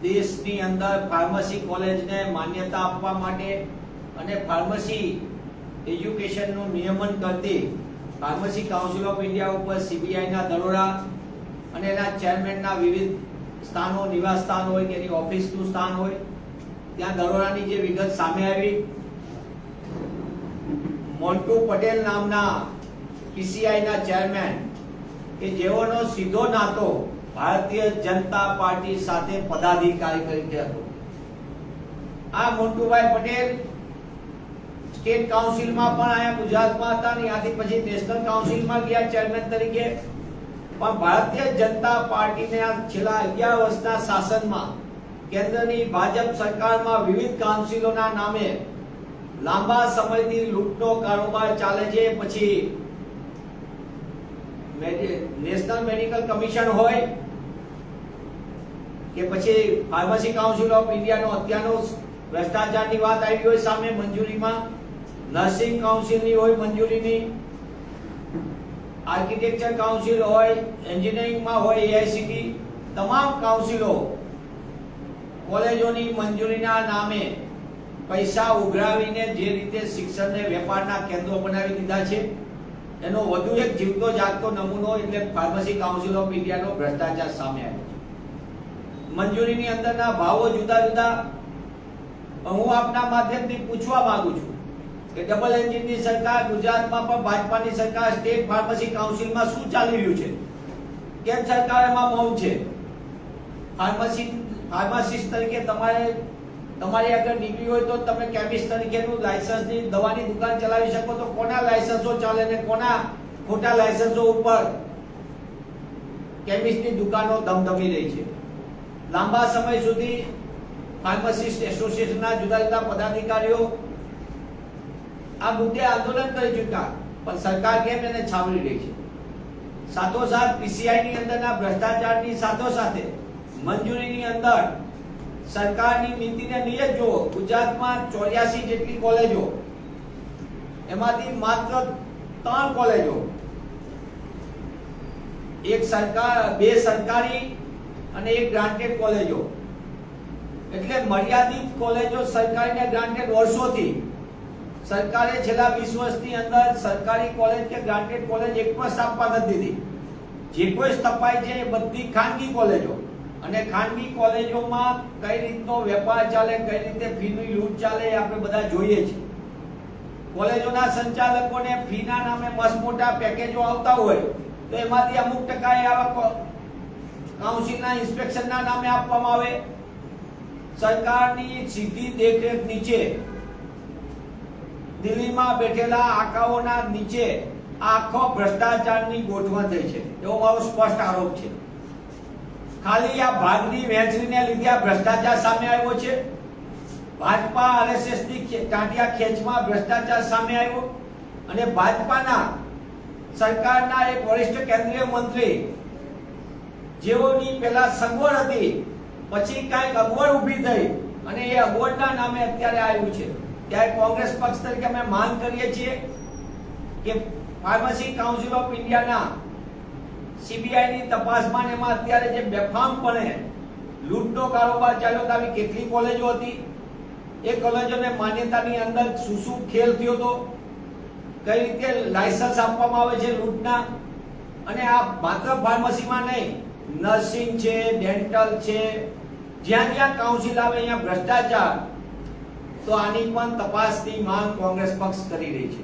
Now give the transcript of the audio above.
દેશની અંદર ફાર્મસી કોલેજને માન્યતા આપવા માટે અને ફાર્મસી એજ્યુકેશનનું નિયમન કરતી ફાર્મસી કાઉન્સિલ ઓફ ઇન્ડિયા ઉપર સીબીઆઈના દરોડા અને એના ચેરમેનના વિવિધ સ્થાનો, નિવાસ સ્થાન હોય કે એની ઓફિસનું સ્થાન હોય, ત્યાં દરોડાની જે વિગત સામે આવી, મોન્ટુ પટેલ નામના પીસીઆઈના ચેરમેન કે જેઓનો સીધો નાતો ભારતીય જનતા પાર્ટી સાથે પદાધિકારી તરીકે હતો. આ મોન્ટુભાઈ પટેલ સ્ટેટ કાઉન્સિલમાં પણ અહીંયા ગુજરાતમાં હતા અને ત્યાંથી પછી નેશનલ કાઉન્સિલમાં ગયા ચેરમેન તરીકે. પણ ભારતીય જનતા પાર્ટીના છેલ્લા 11 વર્ષના શાસનમાં કેન્દ્રની ભાજપ સરકારમાં વિવિધ કાઉન્સિલોના નામે લાંબા સમયથી લૂંટનો કારોબાર ચાલે છે. પછી નેશનલ મેડિકલ કમિશન હોય કે પછી ફાર્મસી કાઉન્સિલ ઓફ ઇન્ડિયાનો અત્યારનો ભ્રષ્ટાચારની વાત આવી હોય સામે મંજૂરીમાં, નર્સિંગ કાઉન્સિલની હોય મંજૂરીની, આર્કિટેક્ચર કાઉન્સિલ હોય, એન્જિનિયરિંગમાં હોય એઆઈસીટી, તમામ કાઉન્સિલો કોલેજોની મંજૂરીના નામે પૈસા ઉઘરાવીને જે રીતે શિક્ષણને વેપારના કેન્દ્રો બનાવી દીધા છે, એનો વધુ એક જીવતો જાગતો નમૂનો એટલે ફાર્મસી કાઉન્સિલ ઓફ ઇન્ડિયાનો ભ્રષ્ટાચાર સામે આવ્યો છે. મંજૂરીની અંદરના ભાવો જુદા જુદા. હું આપના માધ્યમથી પૂછવા માંગુ છું કે ડબલ એન્જિનની સરકાર, ગુજરાતમાં પણ ભાજપાની સરકાર, સ્ટેટ ફાર્મસી કાઉન્સિલમાં શું ચાલી રહ્યું છે? કેમ સરકાર એમાં મૌન છે? ફાર્માસિસ્ટ તરીકે તમારી આગળ ડિગ્રી હોય તો તમે કેમિસ્ટ તરીકેનું લાયસન્સની દવાની દુકાન ચલાવી શકો, તો કોના લાયસન્સો ચાલે ને કોના ખોટા લાયસન્સો ઉપર કેમિસ્ટની દુકાનો ધમધમી રહી છે? લાંબા સમય સુધી ફાર્માસિસ્ટ એસોસિએશનના જુદા જુદા પદાધિકારીઓ આ મુદ્દે આંદોલન કરી ચૂક્યા, પણ સરકાર કેમ એને છાવરી રહી છે? સાથોસાથ પીસીઆઈની અંદરના ભ્રષ્ટાચારની સાથોસાથે મંજૂરીની અંદર સરકારની નીતિને નિયત જુઓ. ગુજરાતમાં 84 જેટલી કોલેજો, એમાંથી માત્ર 3 કોલેજો, બે સરકારી અને એક ગ્રાન્ટેડ કોલેજો, એટલે મર્યાદિત કોલેજો સરકારી ને ગ્રાન્ટેડ વર્ષોથી. સરકારે છેલ્લા 20 વર્ષની અંદર સરકારી કોલેજ કે ગ્રાન્ટેડ કોલેજ એક પણ સ્થાપવા નથી દીધી. જે કોઈ સ્થપાય છે એ બધી ખાનગી કોલેજો, અને ખાનગી કોલેજોમાં કઈ રીતનો વેપાર ચાલે, કઈ રીતે ફીની લૂંટ ચાલે એ આપણે બધા જોઈએ છીએ. કોલેજોના સંચાલકોને ફીના નામે મસ્ત મોટા પેકેજો આવતા હોય તો એમાંથી અમુક ટકા આવા કાઉન્સિલના ઇન્સ્પેક્શનના નામે આપવામાં આવે. સરકારની સીધી દેખરેખ નીચે દિલ્હીમાં બેઠેલા આકાઓના નીચે આખો ભ્રષ્ટાચારની ગોઠવણ થઈ છે, એવો મારો સ્પષ્ટ આરોપ છે. ખાલી આ ભાગની વહેંચણીને લીધે આ ભ્રષ્ટાચાર સામે આવ્યો છે. ભાજપા આરએસએસ ની ટાંટિયા ખેંચમાં ભ્રષ્ટાચાર સામે આવ્યો, અને ભાજપાના સરકારના એક વરિષ્ઠ કેન્દ્રીય મંત્રી જેઓની પેલા સગવડ હતી, પછી કાંઈક અગવડ ઊભી થઈ અને એ અગવડના નામે અત્યારે આવ્યું છે. ત્યારે કોંગ્રેસ પક્ષ તરીકે અમે માંગ કરીએ છીએ કે ફાર્મસી કાઉન્સિલ ઓફ ઇન્ડિયાના સીબીઆઈની તપાસમાં એમાં અત્યારે જે બેફામપણે લૂંટનો કારોબાર ચાલ્યો, આવી કેટલી કોલેજો હતી, એ કોલેજોને માન્યતાની અંદર શું શું ખેલ થયો હતો, કઈ રીતે લાયસન્સ આપવામાં આવે છે લૂંટના. અને આ માત્ર ફાર્મસીમાં નહીં, નર્સિંગ છે, ડેન્ટલ છે, જ્યાં જ્યાં કાઉન્સિલ આવે અહીંયા ભ્રષ્ટાચાર. તો આની પણ તપાસની માંગ કોંગ્રેસ પક્ષ કરી રહી છે.